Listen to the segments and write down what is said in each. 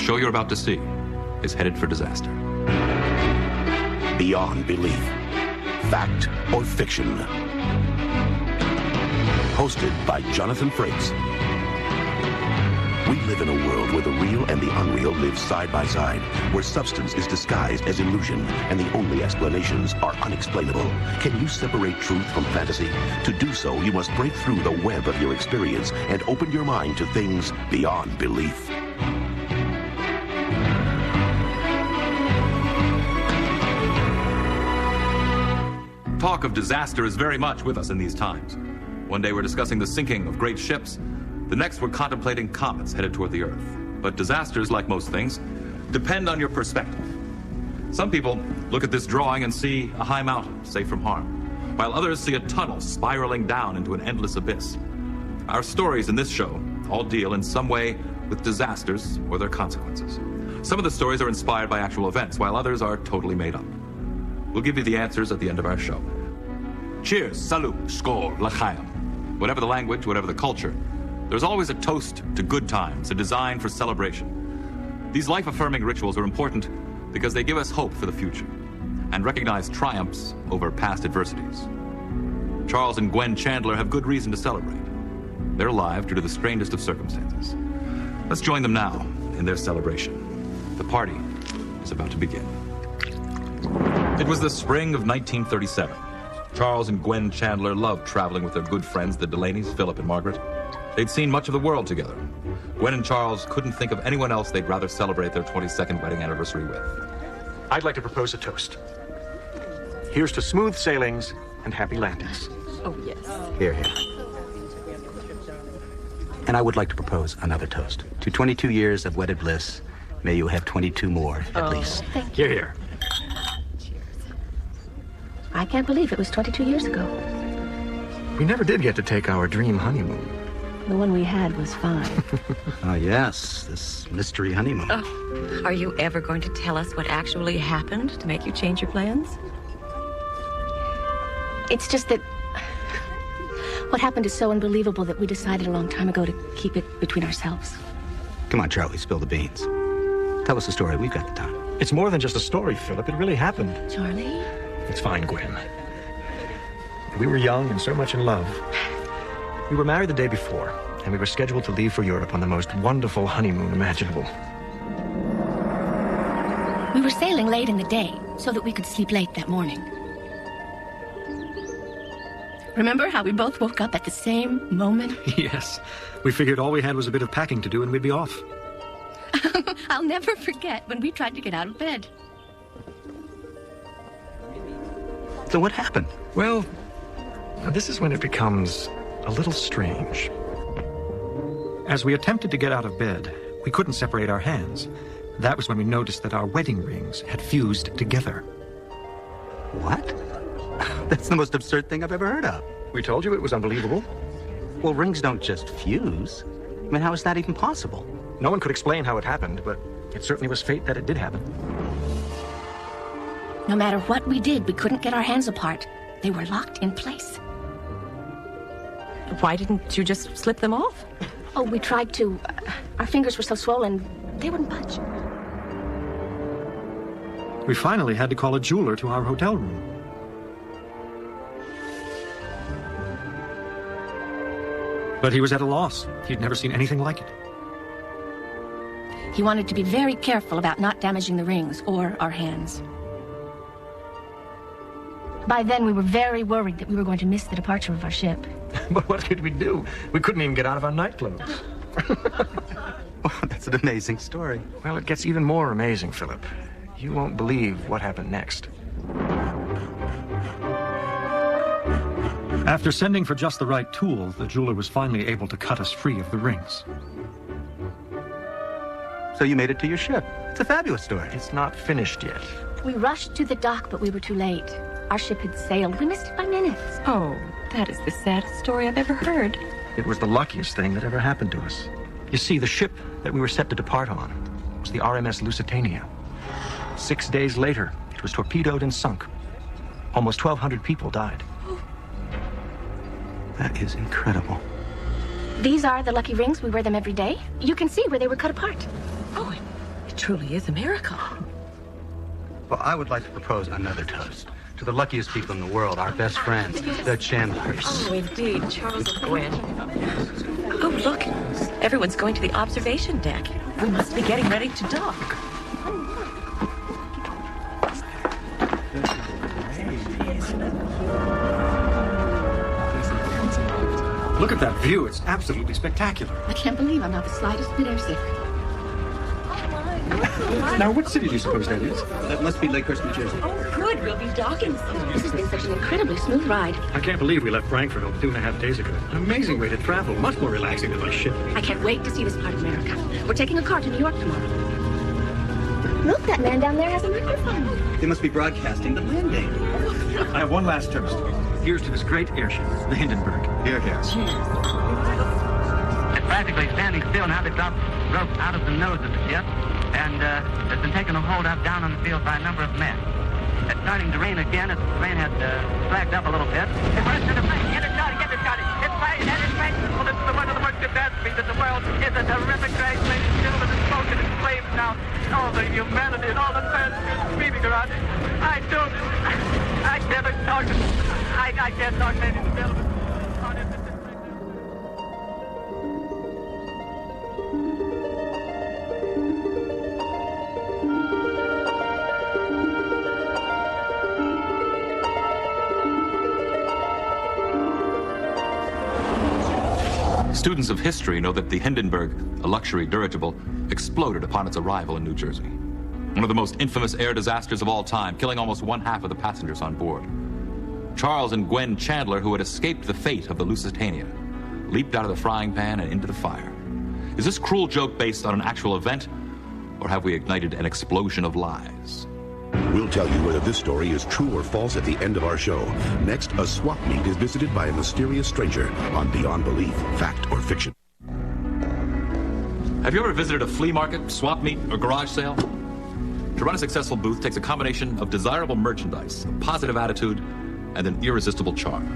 show you're about to see is headed for disaster. Beyond Belief. Fact or fiction. Hosted by Jonathan Frakes. We live in a world where the real and the unreal live side by side, where substance is disguised as illusion, and the only explanations are unexplainable. Can you separate truth from fantasy? To do so, you must break through the web of your experience and open your mind to things beyond belief. Talk of disaster is very much with us in these times. One day we're discussing the sinking of great ships. The next we're contemplating comets headed toward the Earth. But disasters, like most things, depend on your perspective. Some people look at this drawing and see a high mountain, safe from harm, while others see a tunnel spiraling down into an endless abyss. Our stories in this show all deal in some way with disasters or their consequences. Some of the stories are inspired by actual events, while others are totally made up. We'll give you the answers at the end of our show. Cheers, salut, skol, l'chaim. Whatever the language, whatever the culture, there's always a toast to good times, a design for celebration. These life-affirming rituals are important because they give us hope for the future and recognize triumphs over past adversities. Charles and Gwen Chandler have good reason to celebrate. They're alive due to the strangest of circumstances. Let's join them now in their celebration. The party is about to begin. It was the spring of 1937. Charles and Gwen Chandler loved traveling with their good friends, the Delaney's, Philip and Margaret. They'd seen much of the world together. Gwen and Charles couldn't think of anyone else they'd rather celebrate their 22nd wedding anniversary with. I'd like to propose a toast. Here's to smooth sailings and happy landings. Oh, yes. Here, here. And I would like to propose another toast. To 22 years of wedded bliss, may you have 22 more, at least. Thank you. Here, here. I can't believe it was 22 years ago. We never did get to take our dream honeymoon. The one we had was fine. Oh, yes, this mystery honeymoon. Oh, are you ever going to tell us what actually happened to make you change your plans? It's just that what happened is so unbelievable that we decided a long time ago to keep it between ourselves. Come on, Charlie, spill the beans. Tell us the story. We've got the time. It's more than just a story, Philip. It really happened. Charlie? It's fine, Gwen. We were young and so much in love. We were married the day before, and we were scheduled to leave for Europe on the most wonderful honeymoon imaginable. We were sailing late in the day so that we could sleep late that morning. Remember how we both woke up at the same moment? Yes. We figured all we had was a bit of packing to do and we'd be off. I'll never forget when we tried to get out of bed. So what happened? Well, this is when it becomes a little strange. As we attempted to get out of bed, we couldn't separate our hands. That was when we noticed that our wedding rings had fused together. What? That's the most absurd thing I've ever heard of. We told you it was unbelievable. Well, rings don't just fuse. I mean, how is that even possible? No one could explain how it happened, but it certainly was fate that it did happen. No matter what we did, we couldn't get our hands apart. They were locked in place. Why didn't you just slip them off? Oh, we tried to. Our fingers were so swollen, they wouldn't budge. We finally had to call a jeweler to our hotel room. But he was at a loss. He'd never seen anything like it. He wanted to be very careful about not damaging the rings or our hands. By then, we were very worried that we were going to miss the departure of our ship. But what could we do? We couldn't even get out of our nightclothes. Wow, that's an amazing story. Well, it gets even more amazing, Philip. You won't believe what happened next. After sending for just the right tool, the jeweler was finally able to cut us free of the rings. So you made it to your ship. It's a fabulous story. It's not finished yet. We rushed to the dock, but we were too late. Our ship had sailed. We missed it by minutes. Oh, that is the saddest story I've ever heard. It was the luckiest thing that ever happened to us. You see, the ship that we were set to depart on was the RMS Lusitania. 6 days later, it was torpedoed and sunk. Almost 1,200 people died. That is incredible. These are the lucky rings. We wear them every day. You can see where they were cut apart. Oh, truly is a miracle. Well, I would like to propose another toast to the luckiest people in the world, our best friends, the Chandlers. Oh, indeed, Charles and Gwen. Oh, look. Everyone's going to the observation deck. We must be getting ready to dock. Look at that view. It's absolutely spectacular. I can't believe I'm not the slightest bit airsick. Now, what city do you suppose that is? That must be Lakehurst, New Jersey. Oh, good. We'll be docking soon. This has been such an incredibly smooth ride. I can't believe we left Frankfurt over 2.5 days ago. An amazing way to travel. Much more relaxing than by ship. I can't wait to see this part of America. We're taking a car to New York tomorrow. Look, that man down there has a microphone. They must be broadcasting the landing. I have one last toast. Here's to this great airship, the Hindenburg. Here, here. It's practically standing still now. They've dropped rope out of the nose of the ship, and it's been taken a hold up down on the field by a number of men. It's starting to rain again as the rain has slacked up a little bit. It burst into flame. Get it started, get it started. It's fighting and it's fighting. Well, this is one of the most catastrophes in the world. It's a terrific crash. Ladies and gentlemen, it's smoking and flames now. All the humanity and all the passengers screaming around. I can't talk. I can't talk, ladies and gentlemen. Students of history know that the Hindenburg, a luxury dirigible, exploded upon its arrival in New Jersey. One of the most infamous air disasters of all time, killing almost 1/2 of the passengers on board. Charles and Gwen Chandler, who had escaped the fate of the Lusitania, leaped out of the frying pan and into the fire. Is this cruel joke based on an actual event, or have we ignited an explosion of lies? We'll tell you whether this story is true or false at the end of our show. Next, a swap meet is visited by a mysterious stranger on Beyond Belief, Fact or Fiction. Have you ever visited a flea market, swap meet, or garage sale? To run a successful booth takes a combination of desirable merchandise, a positive attitude, and an irresistible charm.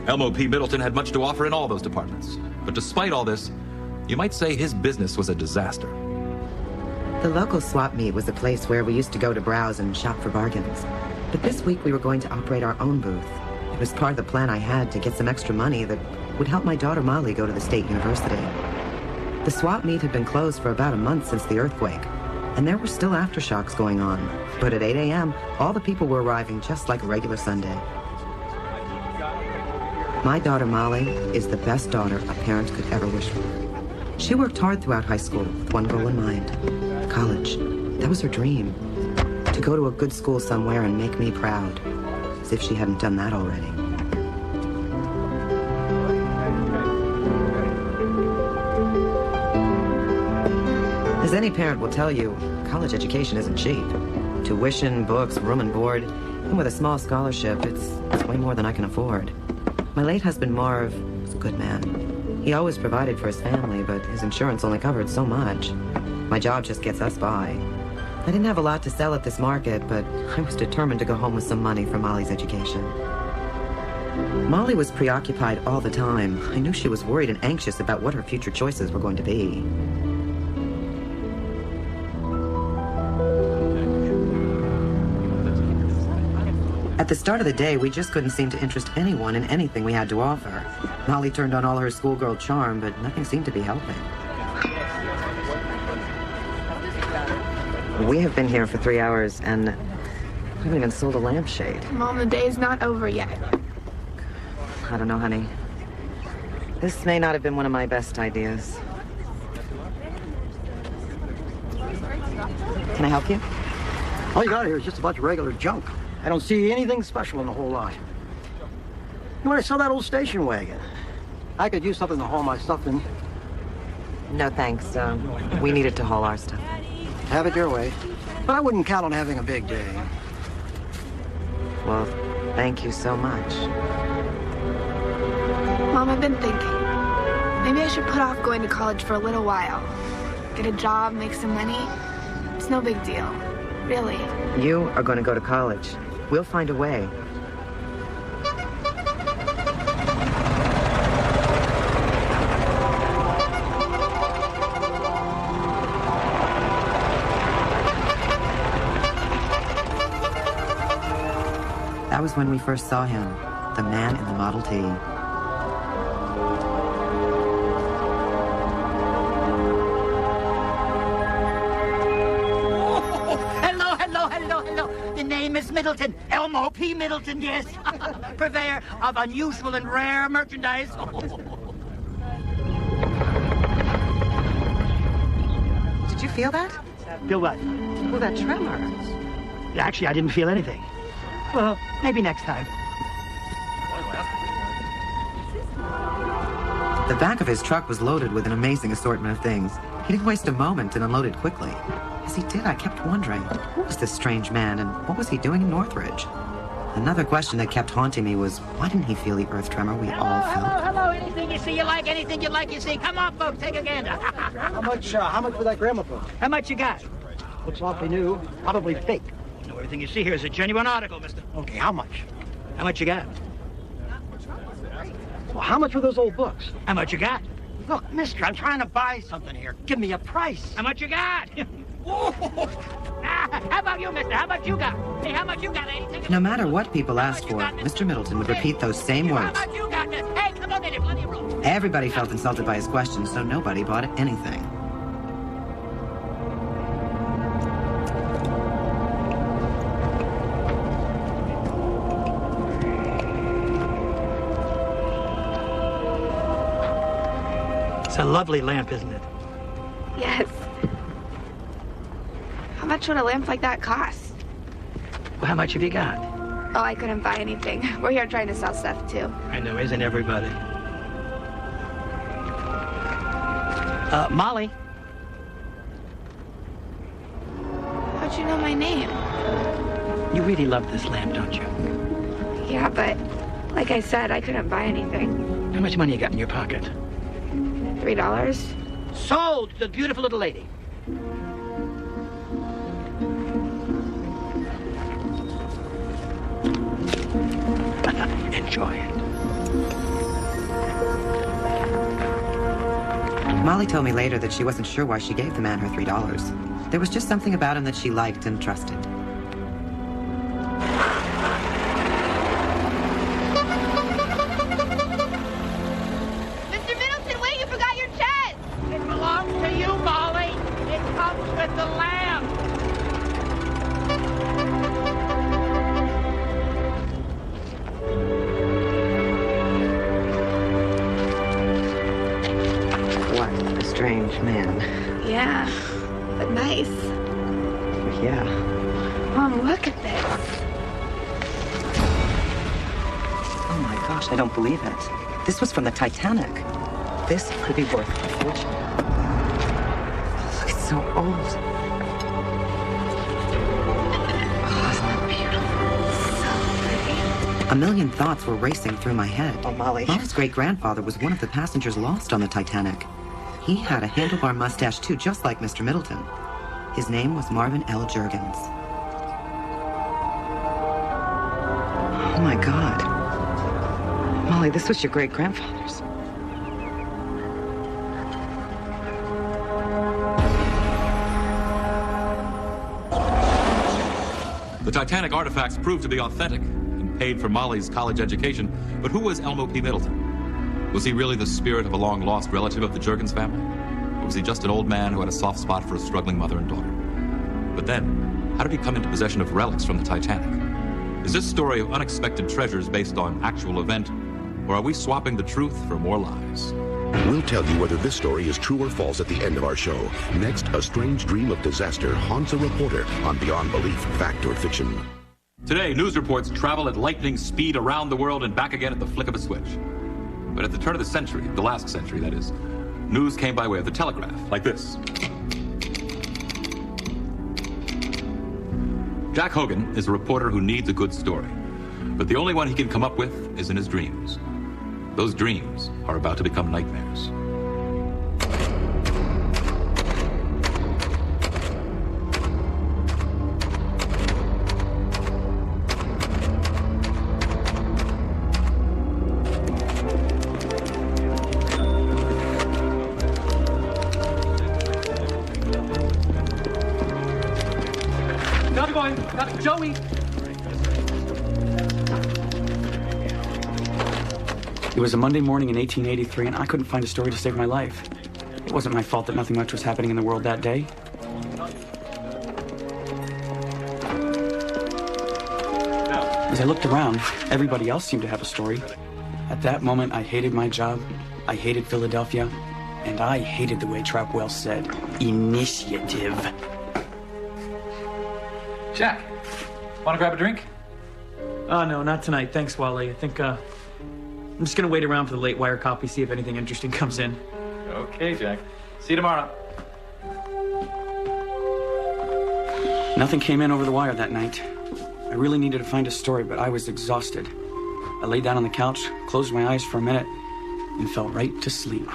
Elmo P. Middleton had much to offer in all those departments. But despite all this, you might say his business was a disaster. The local swap meet was a place where we used to go to browse and shop for bargains. But this week we were going to operate our own booth. It was part of the plan I had to get some extra money that would help my daughter Molly go to the state university. The swap meet had been closed for about a month since the earthquake, and there were still aftershocks going on. But at 8 a.m., all the people were arriving just like a regular Sunday. My daughter Molly is the best daughter a parent could ever wish for. She worked hard throughout high school with one goal in mind. College. That was her dream. To go to a good school somewhere and make me proud. As if she hadn't done that already. As any parent will tell you, college education isn't cheap. Tuition, books, room and board, and with a small scholarship, it's way more than I can afford. My late husband, Marv, was a good man. He always provided for his family, but his insurance only covered so much. My job just gets us by. I didn't have a lot to sell at this market, but I was determined to go home with some money for Molly's education. Molly was preoccupied all the time. I knew she was worried and anxious about what her future choices were going to be. At the start of the day, we just couldn't seem to interest anyone in anything we had to offer. Molly turned on all her schoolgirl charm, but nothing seemed to be helping. We have been here for 3 hours, and we haven't even sold a lampshade. Mom, the day's not over yet. I don't know, honey. This may not have been one of my best ideas. Can I help you? All you got here is just a bunch of regular junk. I don't see anything special in the whole lot. You want to sell that old station wagon? I could use something to haul my stuff in. No, thanks. We needed to haul our stuff. Have it your way. But I wouldn't count on having a big day. Well, thank you so much. Mom, I've been thinking. Maybe I should put off going to college for a little while. Get a job, make some money. It's no big deal. Really. You are going to go to college. We'll find a way. That was when we first saw him, the man in the Model T. Hello. The name is Middleton. Elmo P. Middleton, yes. Purveyor of unusual and rare merchandise. Did you feel that? Feel what? Well, that tremor. Actually, I didn't feel anything. Well, maybe next time. The back of his truck was loaded with an amazing assortment of things. He didn't waste a moment and unloaded quickly. As he did, I kept wondering, who was this strange man and what was he doing in Northridge? Another question that kept haunting me was, why didn't he feel the earth tremor we all felt? Hello. Anything you see you like, anything you like you see. Come on, folks, take a gander. How much for that gramophone? How much you got? Looks awfully new. Probably fake. No, everything you see here is a genuine article, mister. Okay, how much? How much you got? Well, how much were those old books? How much you got? Look, mister, I'm trying to buy something here. Give me a price. How much you got? How about you, mister? How much you got? Hey, how much you got, eh? No matter what people asked for, Mr. Middleton would repeat those same words. How much you got, mister? Hey, come on in, there's plenty of room. Everybody felt insulted by his questions, so nobody bought anything. It's a lovely lamp, isn't it? Yes. How much would a lamp like that cost? Well, how much have you got? Oh, I couldn't buy anything. We're here trying to sell stuff, too. I know, isn't everybody? Molly. How'd you know my name? You really love this lamp, don't you? Yeah, but like I said, I couldn't buy anything. How much money you got in your pocket? $3. Sold to the beautiful little lady. Enjoy it. Molly told me later that she wasn't sure why she gave the man her $3. There was just something about him that she liked and trusted. Mr. Middleton, wait, you forgot your chest! It belongs to you, Molly. It comes with the lamp. What a strange man. Yeah, but nice. Yeah. Mom, look at this. Oh my gosh, I don't believe it. This was from the Titanic. This could be worth a fortune. It's so old. Oh, isn't that beautiful? So pretty. A million thoughts were racing through my head. Oh, Molly. Molly's great-grandfather was one of the passengers lost on the Titanic. He had a handlebar mustache, too, just like Mr. Middleton. His name was Marvin L. Juergens. Oh, my God. Molly, this was your great-grandfather's. The Titanic artifacts proved to be authentic and paid for Molly's college education. But who was Elmo P. Middleton? Was he really the spirit of a long-lost relative of the Juergens family? Or was he just an old man who had a soft spot for a struggling mother and daughter? But then, how did he come into possession of relics from the Titanic? Is this story of unexpected treasures based on actual event, or are we swapping the truth for more lies? We'll tell you whether this story is true or false at the end of our show. Next, a strange dream of disaster haunts a reporter on Beyond Belief, Fact or Fiction. Today, news reports travel at lightning speed around the world and back again at the flick of a switch. But at the turn of the century, the last century, that is, news came by way of the telegraph, like this. Jack Hogan is a reporter who needs a good story, but the only one he can come up with is in his dreams. Those dreams are about to become nightmares. Joey. It was a Monday morning in 1883, and I couldn't find a story to save my life. It wasn't my fault that nothing much was happening in the world that day. As I looked around, everybody else seemed to have a story. At that moment, I hated my job, I hated Philadelphia, and I hated the way Trapwell said, initiative. Jack, want to grab a drink? No, not tonight. Thanks, Wally. I think, I'm just gonna wait around for the late wire copy, see if anything interesting comes in. Okay, Jack. See you tomorrow. Nothing came in over the wire that night. I really needed to find a story, but I was exhausted. I lay down on the couch, closed my eyes for a minute, and fell right to sleep.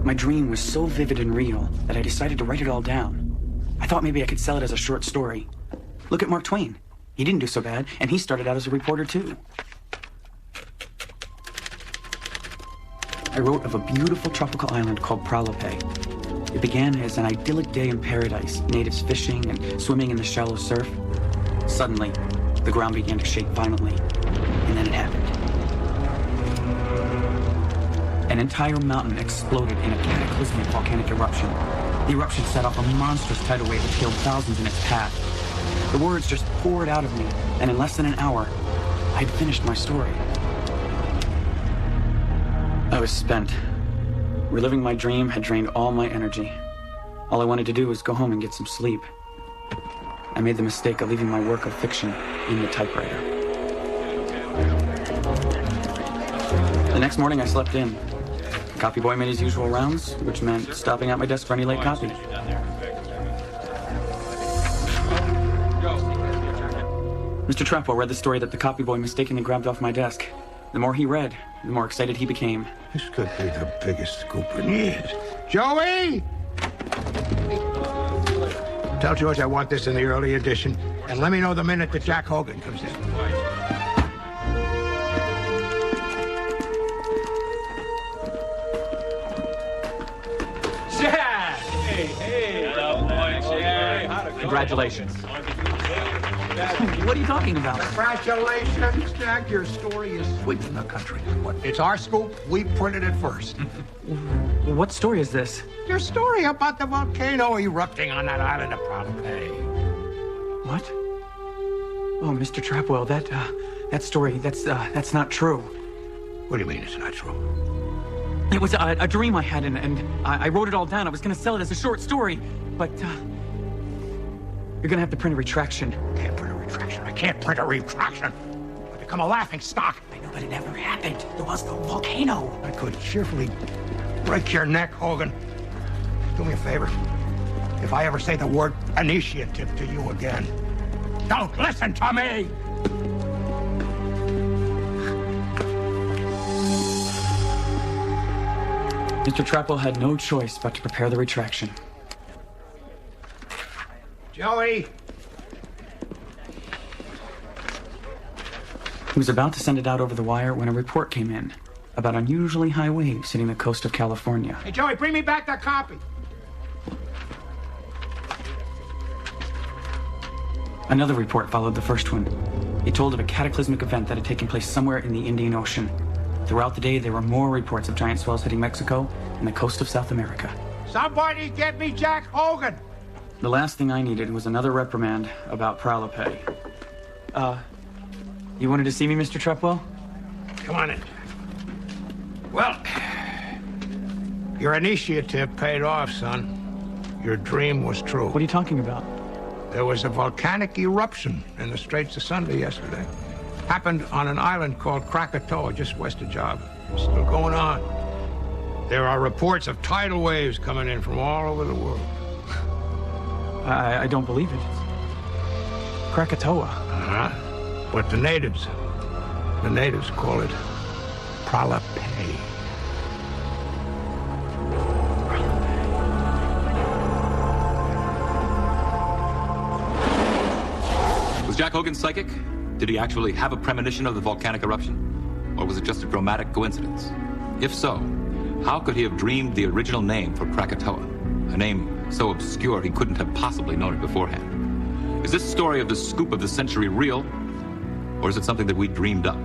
My dream was so vivid and real that I decided to write it all down. I thought maybe I could sell it as a short story. Look at Mark Twain. He didn't do so bad, and he started out as a reporter, too. I wrote of a beautiful tropical island called Pralope. It began as an idyllic day in paradise, natives fishing and swimming in the shallow surf. Suddenly, the ground began to shake violently, and then it happened. An entire mountain exploded in a cataclysmic volcanic eruption. The eruption set off a monstrous tidal wave that killed thousands in its path. The words just poured out of me, and in less than an hour, I had finished my story. I was spent. Reliving my dream had drained all my energy. All I wanted to do was go home and get some sleep. I made the mistake of leaving my work of fiction in the typewriter. The next morning, I slept in. The copy boy made his usual rounds, which meant stopping at my desk for any late copy. Mr. Trapwell read the story that the copy boy mistakenly grabbed off my desk. The more he read, the more excited he became. This could be the biggest scoop in years. Joey! Tell George I want this in the early edition, and let me know the minute that Jack Hogan comes in. Jack! Hey. Congratulations. What are you talking about? Congratulations, Jack. Your story is sweeping the country. It's our scoop. We printed it first. What story is this? Your story about the volcano erupting on that island of Pralope. What? Oh, Mr. Trapwell, that story, that's not true. What do you mean it's not true? It was a dream I had, and I wrote it all down. I was going to sell it as a short story, but you're going to have to print a retraction. Can't print a retraction. I can't print a retraction. I'll become a laughing stock. I know, but it never happened. There was no volcano. I could cheerfully break your neck, Hogan. Do me a favor. If I ever say the word initiative to you again, don't listen to me! Mr. Trapwell had no choice but to prepare the retraction. Joey! He was about to send it out over the wire when a report came in about unusually high waves hitting the coast of California. Hey, Joey, bring me back that copy. Another report followed the first one. It told of a cataclysmic event that had taken place somewhere in the Indian Ocean. Throughout the day, there were more reports of giant swells hitting Mexico and the coast of South America. Somebody get me Jack Hogan! The last thing I needed was another reprimand about Pralope. You wanted to see me, Mr. Trapwell? Come on in. Well, your initiative paid off, son. Your dream was true. What are you talking about? There was a volcanic eruption in the Straits of Sunday yesterday. Happened on an island called Krakatoa, just west of Java. Still going on. There are reports of tidal waves coming in from all over the world. I don't believe it. Krakatoa. Uh-huh. But the natives call it Pralope. Was Jack Hogan psychic? Did he actually have a premonition of the volcanic eruption? Or was it just a dramatic coincidence? If so, how could he have dreamed the original name for Krakatoa? A name so obscure he couldn't have possibly known it beforehand. Is this story of the scoop of the century real? Or is it something that we dreamed up?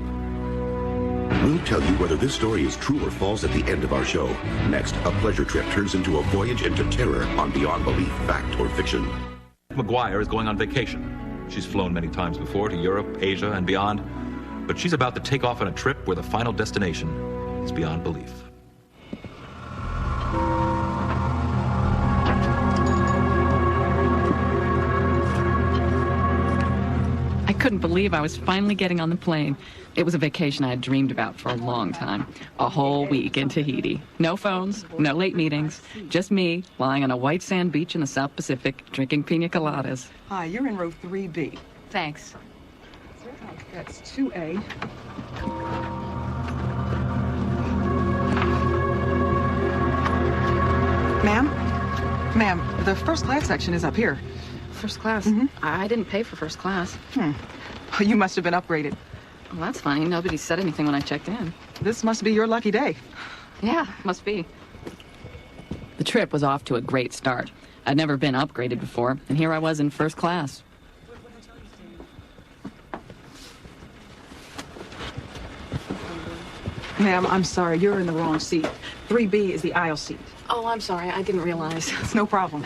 We'll tell you whether this story is true or false at the end of our show. Next, a pleasure trip turns into a voyage into terror on Beyond Belief, Fact or Fiction. McGuire is going on vacation. She's flown many times before to Europe, Asia, and beyond. But she's about to take off on a trip where the final destination is beyond belief. I couldn't believe I was finally getting on the plane. It was a vacation I had dreamed about for a long time. A whole week in Tahiti. No phones, no late meetings, just me lying on a white sand beach in the South Pacific, drinking pina coladas. Hi, you're in row 3B. Thanks. That's 2A. Ma'am, the first class section is up here. First class? I didn't pay for first class. You must have been upgraded. Well, that's funny. Nobody said anything when I checked in. This must be your lucky day. Yeah, must be. The trip was off to a great start. I'd never been upgraded before, and here I was in first class. Ma'am, I'm sorry. You're in the wrong seat. 3B is the aisle seat. Oh, I'm sorry. I didn't realize. It's no problem.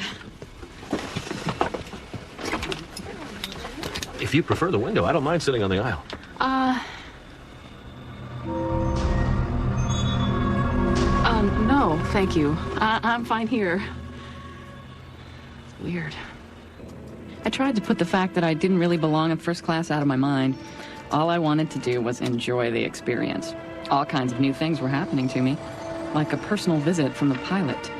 If you prefer the window, I don't mind sitting on the aisle. No, thank you. I'm fine here. It's weird. I tried to put the fact that I didn't really belong in first class out of my mind. All I wanted to do was enjoy the experience. All kinds of new things were happening to me, like a personal visit from the pilot.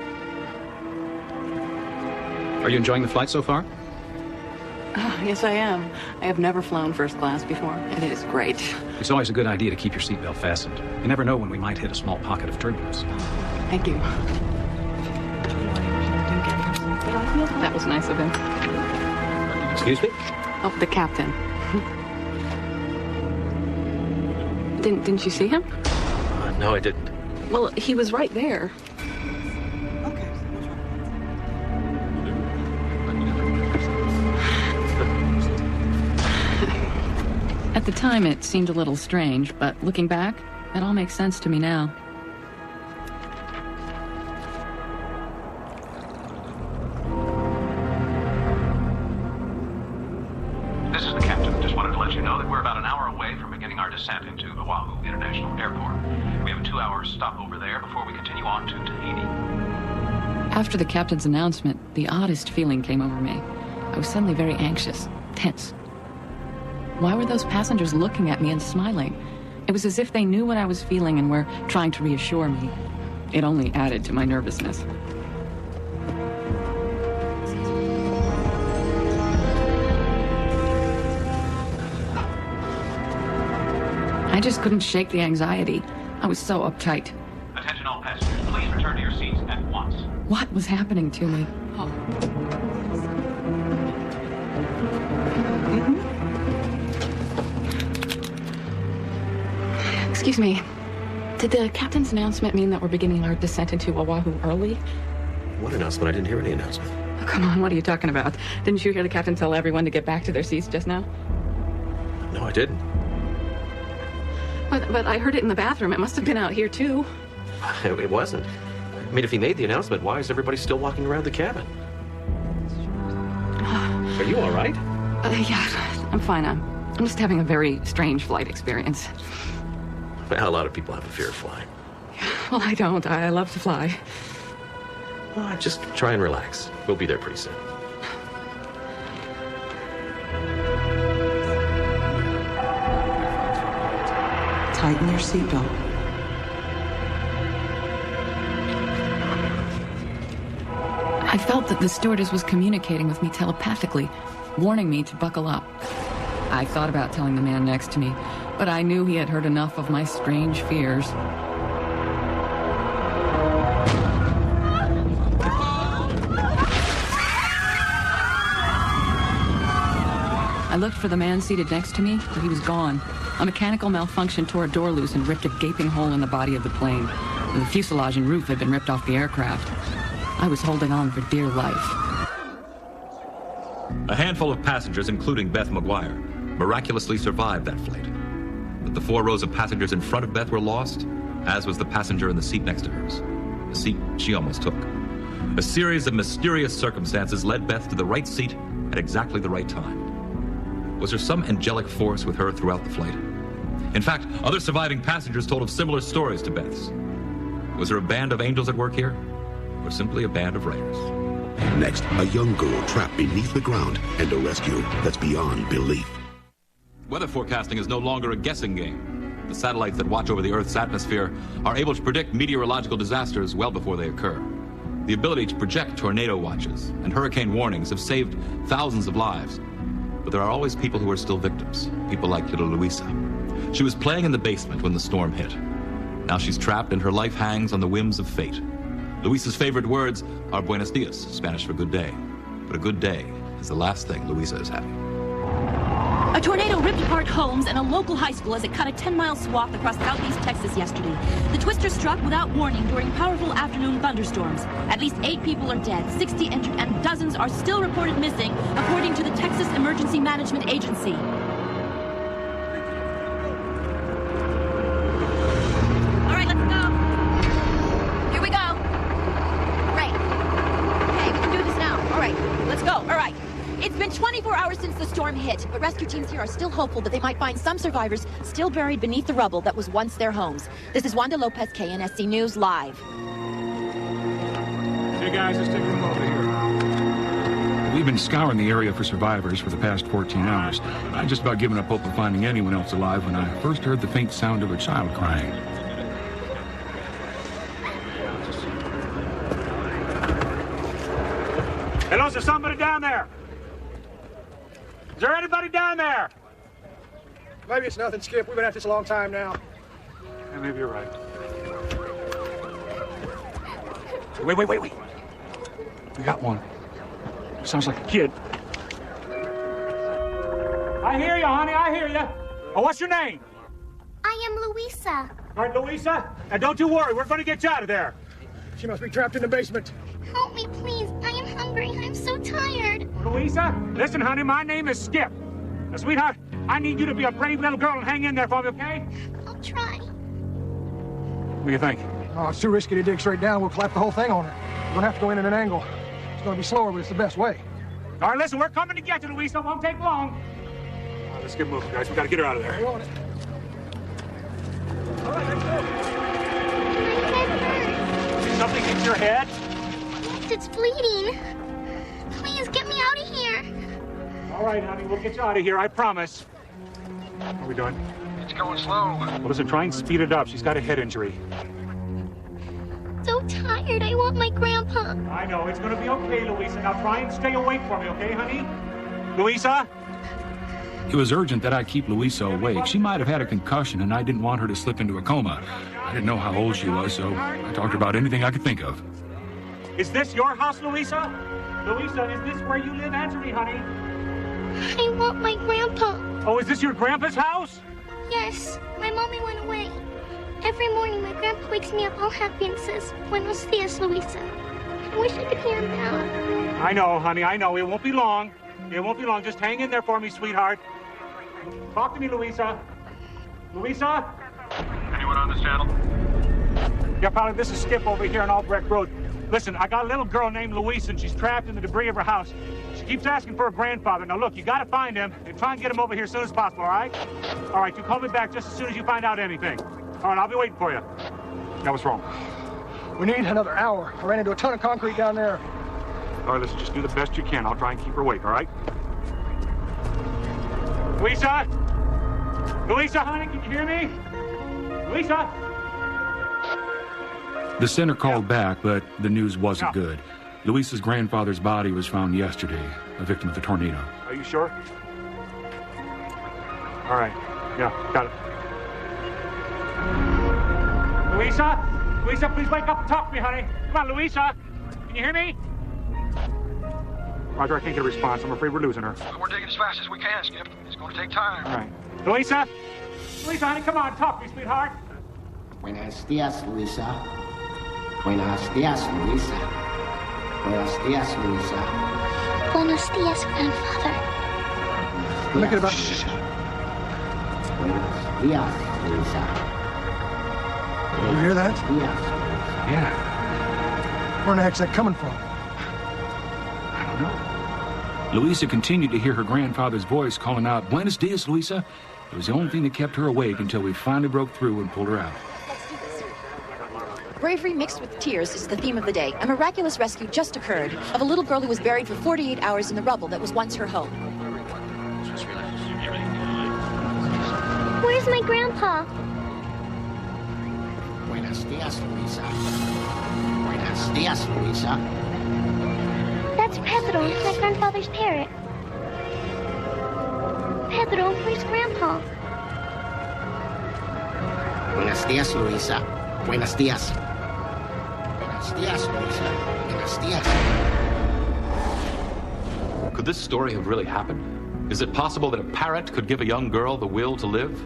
Are you enjoying the flight so far? Oh, yes, I am. I have never flown first class before, and it is great. It's always a good idea to keep your seatbelt fastened. You never know when we might hit a small pocket of turbulence. Thank you. That was nice of him. Excuse me? Oh, the captain. Didn't you see him? No, I didn't. Well, he was right there. At the time, it seemed a little strange, but looking back, it all makes sense to me now. This is the captain. Just wanted to let you know that we're about an hour away from beginning our descent into Oahu International Airport. We have a 2-hour stopover there before we continue on to Tahiti. After the captain's announcement, the oddest feeling came over me. I was suddenly very anxious, tense. Why were those passengers looking at me and smiling? It was as if they knew what I was feeling and were trying to reassure me. It only added to my nervousness. I just couldn't shake the anxiety. I was so uptight. Attention all passengers, please return to your seats at once. What was happening to me? Excuse me. Did the captain's announcement mean that we're beginning our descent into Oahu early? What announcement? I didn't hear any announcement. Oh, come on, what are you talking about? Didn't you hear the captain tell everyone to get back to their seats just now? No, I didn't. But I heard it in the bathroom. It must have been out here, too. It wasn't. I mean, if he made the announcement, why is everybody still walking around the cabin? Are you all right? Yeah, I'm fine. I'm just having a very strange flight experience. Well, a lot of people have a fear of flying. Well, I don't. I love to fly. Well, just try and relax. We'll be there pretty soon. Tighten your seatbelt. I felt that the stewardess was communicating with me telepathically, warning me to buckle up. I thought about telling the man next to me, but I knew he had heard enough of my strange fears. I looked for the man seated next to me, but he was gone. A mechanical malfunction tore a door loose and ripped a gaping hole in the body of the plane. The fuselage and roof had been ripped off the aircraft. I was holding on for dear life. A handful of passengers, including Beth McGuire, miraculously survived that flight. But the 4 rows of passengers in front of Beth were lost, as was the passenger in the seat next to hers, the seat she almost took. A series of mysterious circumstances led Beth to the right seat at exactly the right time. Was there some angelic force with her throughout the flight? In fact, other surviving passengers told of similar stories to Beth's. Was there a band of angels at work here, or simply a band of writers? Next, a young girl trapped beneath the ground and a rescue that's beyond belief. Weather forecasting is no longer a guessing game. The satellites that watch over the Earth's atmosphere are able to predict meteorological disasters well before they occur. The ability to project tornado watches and hurricane warnings have saved thousands of lives. But there are always people who are still victims, people like little Luisa. She was playing in the basement when the storm hit. Now she's trapped and her life hangs on the whims of fate. Luisa's favorite words are buenos dias, Spanish for good day. But a good day is the last thing Luisa is having. A tornado ripped apart homes and a local high school as it cut a 10-mile swath across southeast Texas yesterday. The twister struck without warning during powerful afternoon thunderstorms. At least 8 people are dead, 60 injured, and dozens are still reported missing, according to the Texas Emergency Management Agency. All right, let's go. Here we go. Great. Okay, we can do this now. All right, let's go. All right. It's been 24 hours since the storm hit, but rescue teams here are still hopeful that they might find some survivors still buried beneath the rubble that was once their homes. This is Wanda Lopez, KNSC News, live. Hey guys, let's take a look over here. We've been scouring the area for survivors for the past 14 hours. I'd just about given up hope of finding anyone else alive when I first heard the faint sound of a child crying. Hello, is there somebody down there? Is there anybody down there? Maybe it's nothing, Skip. We've been at this a long time now. Yeah, maybe you're right. Wait. We got one. Sounds like a kid. I hear you, honey. I hear you. Oh, what's your name? I am Luisa. All right, Luisa. Now, don't you worry. We're going to get you out of there. She must be trapped in the basement. Help me, please. I am hungry. I'm so tired. Luisa, listen, honey. My name is Skip. Now, sweetheart, I need you to be a brave little girl and hang in there for me, okay? I'll try. What do you think? Oh, it's too risky to dig straight down. We'll clap the whole thing on her. We're going to have to go in at an angle. It's going to be slower, but it's the best way. All right, listen, we're coming to get you, Luisa. It won't take long. All right, let's get moving, guys. We got to get her out of there. We're on it. All right, let's go. Something hit your head? Yes, it's bleeding. Please, get me out of here. All right, honey, we'll get you out of here, I promise. What are we doing? It's going slow. Well, listen, try and speed it up. She's got a head injury. So tired. I want my grandpa. I know. It's going to be okay, Luisa. Now try and stay awake for me, okay, honey? Luisa? It was urgent that I keep Luisa awake. She might have had a concussion, and I didn't want her to slip into a coma. I didn't know how old she was, so I talked about anything I could think of. Is this your house, Luisa? Luisa, is this where you live? Answer me, honey. I want my grandpa. Oh, is this your grandpa's house? Yes. My mommy went away. Every morning, my grandpa wakes me up all happy and says, "Buenos dias, Luisa." I wish I could hear him now. I know, honey, I know. It won't be long. It won't be long. Just hang in there for me, sweetheart. Talk to me, Luisa. Luisa? Anyone on this channel? Yeah, probably. This is Skip over here on Albrecht Road. Listen, I got a little girl named Luisa, and she's trapped in the debris of her house. She keeps asking for her grandfather. Now, look, you got to find him and try and get him over here as soon as possible, all right? All right, you call me back just as soon as you find out anything. All right, I'll be waiting for you. Now, what's wrong? We need another hour. I ran into a ton of concrete down there. All right, listen, just do the best you can. I'll try and keep her awake, all right? Luisa? Luisa, honey, can you hear me? Luisa? The center called back, but the news wasn't good. Luisa's grandfather's body was found yesterday, a victim of the tornado. Are you sure? All right. Yeah, got it. Luisa? Luisa, please wake up and talk to me, honey. Come on, Luisa. Can you hear me? All Roger, I can't get a response. I'm afraid we're losing her. We're digging as fast as we can, Skip. It's going to take time. All right. Luisa? Luisa, honey, come on. Talk to me, sweetheart. Buenos dias, Luisa. Buenos dias, Luisa. Buenos dias, Luisa. Buenos dias, grandfather. Make it about... Buenos dias, Luisa. You hear that? Dias. Yeah. Where in the heck's that coming from? Luisa continued to hear her grandfather's voice calling out, "Buenos dias, Luisa." It was the only thing that kept her awake until we finally broke through and pulled her out. Bravery mixed with tears is the theme of the day. A miraculous rescue just occurred of a little girl who was buried for 48 hours in the rubble that was once her home. Where's my grandpa? Buenos dias, Luisa. Buenos dias, Luisa. That's Pedro, my grandfather's parrot. Pedro, where's Grandpa? Buenos dias, Luisa. Buenos dias. Buenos dias, Luisa. Buenos dias. Could this story have really happened? Is it possible that a parrot could give a young girl the will to live?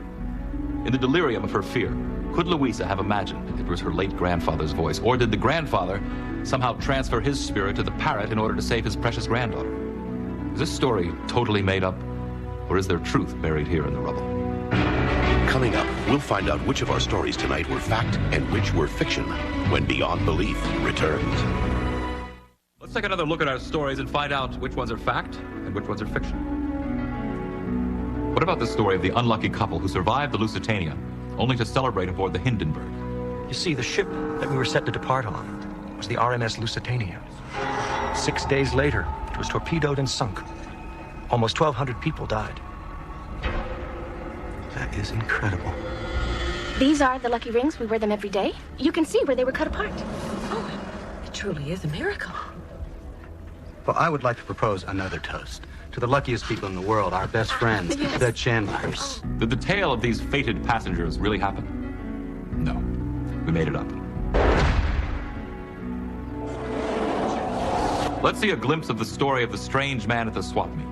In the delirium of her fear, could Luisa have imagined it was her late grandfather's voice? Or did the grandfather somehow transfer his spirit to the parrot in order to save his precious granddaughter? Is this story totally made up? Or is there truth buried here in the rubble? Coming up, we'll find out which of our stories tonight were fact and which were fiction when Beyond Belief returns. Let's take another look at our stories and find out which ones are fact and which ones are fiction. What about the story of the unlucky couple who survived the Lusitania only to celebrate aboard the Hindenburg? You see, the ship that we were set to depart on was the RMS Lusitania. 6 days later, it was torpedoed and sunk. Almost 1,200 people died. That is incredible. These are the lucky rings. We wear them every day. You can see where they were cut apart. Oh, it truly is a miracle. Well, I would like to propose another toast to the luckiest people in the world, our best friends, Yes. the Chandlers. Did the tale of these fated passengers really happen? No. We made it up. Let's see a glimpse of the story of the strange man at the swap meet.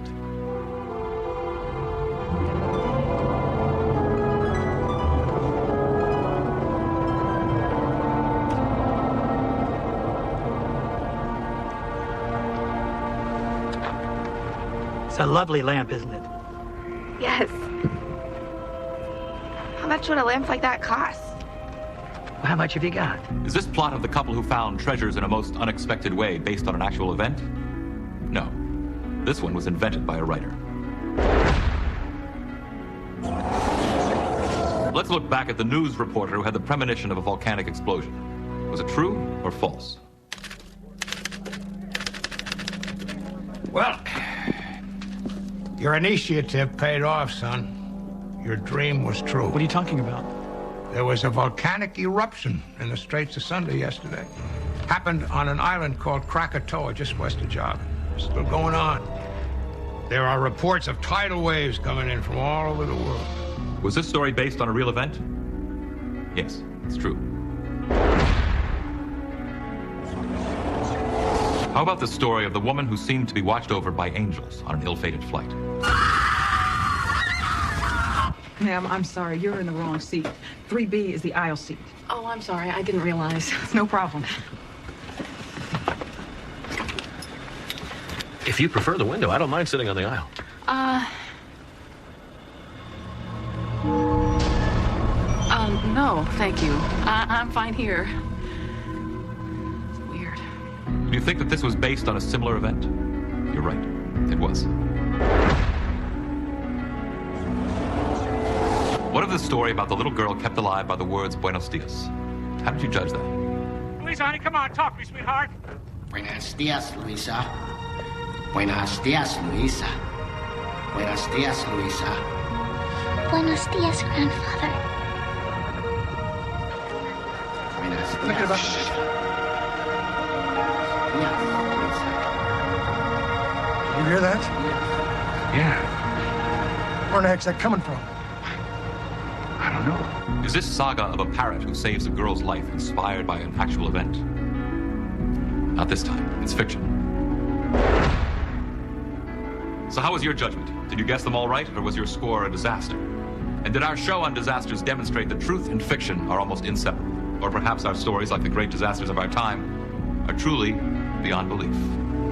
It's a lovely lamp, isn't it? Yes. How much would a lamp like that cost? Well, how much have you got? Is this plot of the couple who found treasures in a most unexpected way based on an actual event? No. This one was invented by a writer. Let's look back at the news reporter who had the premonition of a volcanic explosion. Was it true or false? Well, your initiative paid off, son. Your dream was true. What are you talking about? There was a volcanic eruption in the Straits of Sunday yesterday. Happened on an island called Krakatoa, just west of Java. Still going on. There are reports of tidal waves coming in from all over the world. Was this story based on a real event? Yes, it's true. How about the story of the woman who seemed to be watched over by angels on an ill-fated flight? Ma'am, I'm sorry. You're in the wrong seat. 3B is the aisle seat. Oh, I'm sorry. I didn't realize. It's no problem. If you prefer the window, I don't mind sitting on the aisle. No, thank you. I'm fine here. It's weird. Do you think that this was based on a similar event? You're right. It was. What of the story about the little girl kept alive by the words Buenos dias? How did you judge that? Luisa, honey, come on. Talk to me, sweetheart. Buenos dias, Luisa. Buenos dias, Luisa. Buenos dias, Luisa. Buenos dias, grandfather. Buenos dias. Make it about... Yes, Luisa. You hear that? Yeah. Where in the heck's that coming from? I don't know. Is this saga of a parrot who saves a girl's life inspired by an actual event? Not this time. It's fiction. So how was your judgment? Did you guess them all right, or was your score a disaster? And did our show on disasters demonstrate that truth and fiction are almost inseparable? Or perhaps our stories, like the great disasters of our time, are truly beyond belief?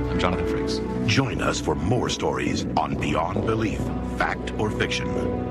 I'm Jonathan Frakes. Join us for more stories on Beyond Belief, Fact or Fiction.